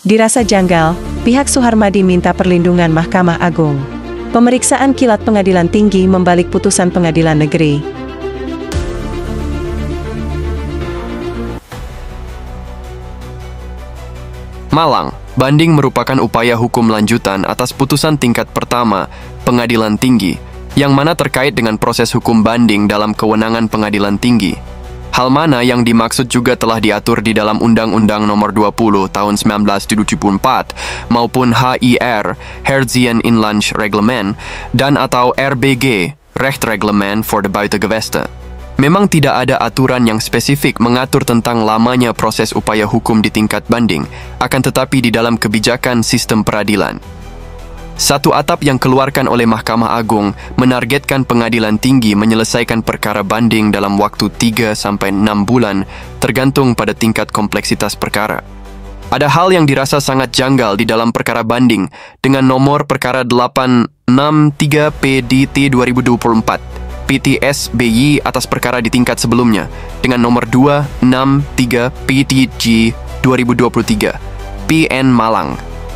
Dirasa janggal, pihak Suharmadi minta perlindungan Mahkamah Agung. Pemeriksaan kilat Pengadilan Tinggi membalik putusan Pengadilan Negeri. Malang, banding merupakan upaya hukum lanjutan atas putusan tingkat pertama Pengadilan Tinggi, yang mana terkait dengan proses hukum banding dalam kewenangan Pengadilan Tinggi. Hal mana yang dimaksud juga telah diatur di dalam Undang-Undang Nomor 20 Tahun 1974 maupun HIR, Herzian Inlandsreglement, dan atau RBG, Rechtreglement voor de Buitengeweste. Memang tidak ada aturan yang spesifik mengatur tentang lamanya proses upaya hukum di tingkat banding, akan tetapi di dalam kebijakan sistem peradilan. Satu atap yang keluarkan oleh Mahkamah Agung menargetkan Pengadilan Tinggi menyelesaikan perkara banding dalam waktu 3-6 bulan, tergantung pada tingkat kompleksitas perkara. Ada hal yang dirasa sangat janggal di dalam perkara banding dengan nomor perkara 863 PDT 2024. PTSBY atas perkara di tingkat sebelumnya dengan nomor 263 PTG 2023 PN Malang.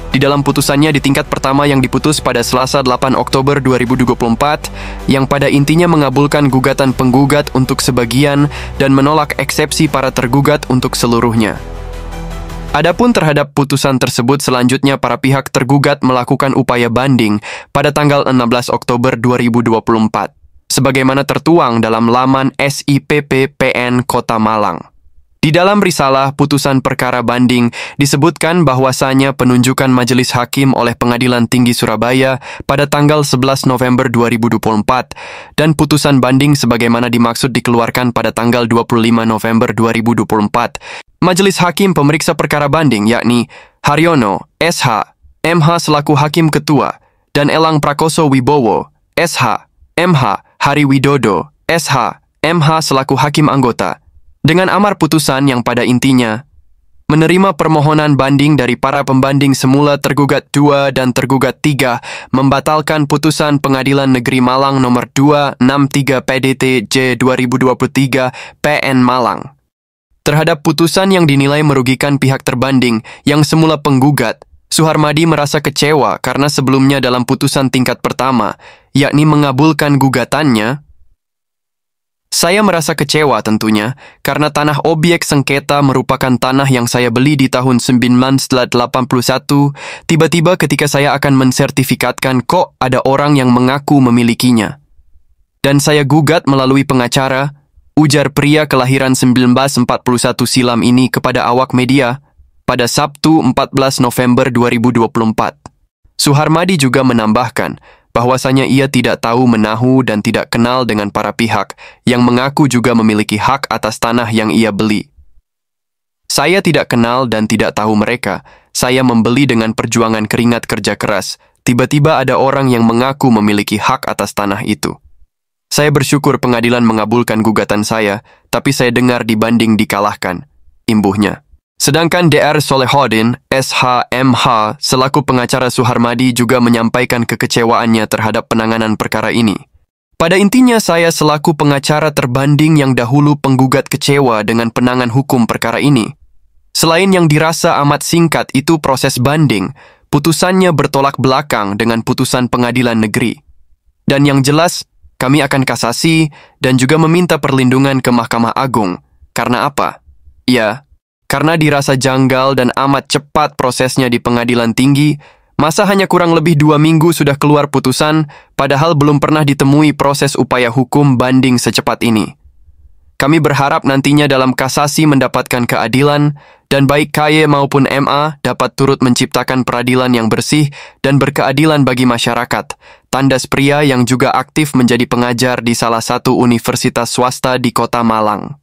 Di dalam putusannya di tingkat pertama yang diputus pada Selasa 8 Oktober 2024 yang pada intinya mengabulkan gugatan penggugat untuk sebagian dan menolak eksepsi para tergugat untuk seluruhnya. Adapun terhadap putusan tersebut selanjutnya para pihak tergugat melakukan upaya banding pada tanggal 16 Oktober 2024. Sebagaimana tertuang dalam laman SIPP PN Kota Malang. Di dalam risalah putusan perkara banding disebutkan bahwasanya penunjukan majelis hakim oleh Pengadilan Tinggi Surabaya pada tanggal 11 November 2024 dan putusan banding sebagaimana dimaksud dikeluarkan pada tanggal 25 November 2024. Majelis hakim pemeriksa perkara banding yakni Haryono, SH, MH selaku Hakim Ketua dan Elang Prakoso Wibowo, SH, MH, Hari Widodo, SH, MH selaku Hakim Anggota, dengan amar putusan yang pada intinya menerima permohonan banding dari para pembanding semula tergugat 2 dan tergugat 3 membatalkan putusan Pengadilan Negeri Malang nomor 263 PDT J 2023 PN Malang. Terhadap putusan yang dinilai merugikan pihak terbanding yang semula penggugat, Suharmadi merasa kecewa karena sebelumnya dalam putusan tingkat pertama, yakni mengabulkan gugatannya. Saya merasa kecewa tentunya, karena tanah objek sengketa merupakan tanah yang saya beli di tahun 1981, tiba-tiba ketika saya akan mensertifikatkan kok ada orang yang mengaku memilikinya. Dan saya gugat melalui pengacara, ujar pria kelahiran 1941 silam ini kepada awak media, pada Sabtu 14 November 2024. Suharmadi juga menambahkan bahwasanya ia tidak tahu menahu dan tidak kenal dengan para pihak yang mengaku juga memiliki hak atas tanah yang ia beli. Saya tidak kenal dan tidak tahu mereka. Saya membeli dengan perjuangan keringat kerja keras. Tiba-tiba ada orang yang mengaku memiliki hak atas tanah itu. Saya bersyukur pengadilan mengabulkan gugatan saya, tapi saya dengar dibanding dikalahkan, imbuhnya. Sedangkan Dr. Solehodin, SHMH, selaku pengacara Suharmadi juga menyampaikan kekecewaannya terhadap penanganan perkara ini. Pada intinya saya selaku pengacara terbanding yang dahulu penggugat kecewa dengan penanganan hukum perkara ini. Selain yang dirasa amat singkat itu proses banding, putusannya bertolak belakang dengan putusan Pengadilan Negeri. Dan yang jelas, kami akan kasasi dan juga meminta perlindungan ke Mahkamah Agung. Karena apa? Ya, karena dirasa janggal dan amat cepat prosesnya di Pengadilan Tinggi, masa hanya kurang lebih 2 minggu sudah keluar putusan, padahal belum pernah ditemui proses upaya hukum banding secepat ini. Kami berharap nantinya dalam kasasi mendapatkan keadilan, dan baik KY maupun MA dapat turut menciptakan peradilan yang bersih dan berkeadilan bagi masyarakat. Tandas pria yang juga aktif menjadi pengajar di salah satu universitas swasta di Kota Malang.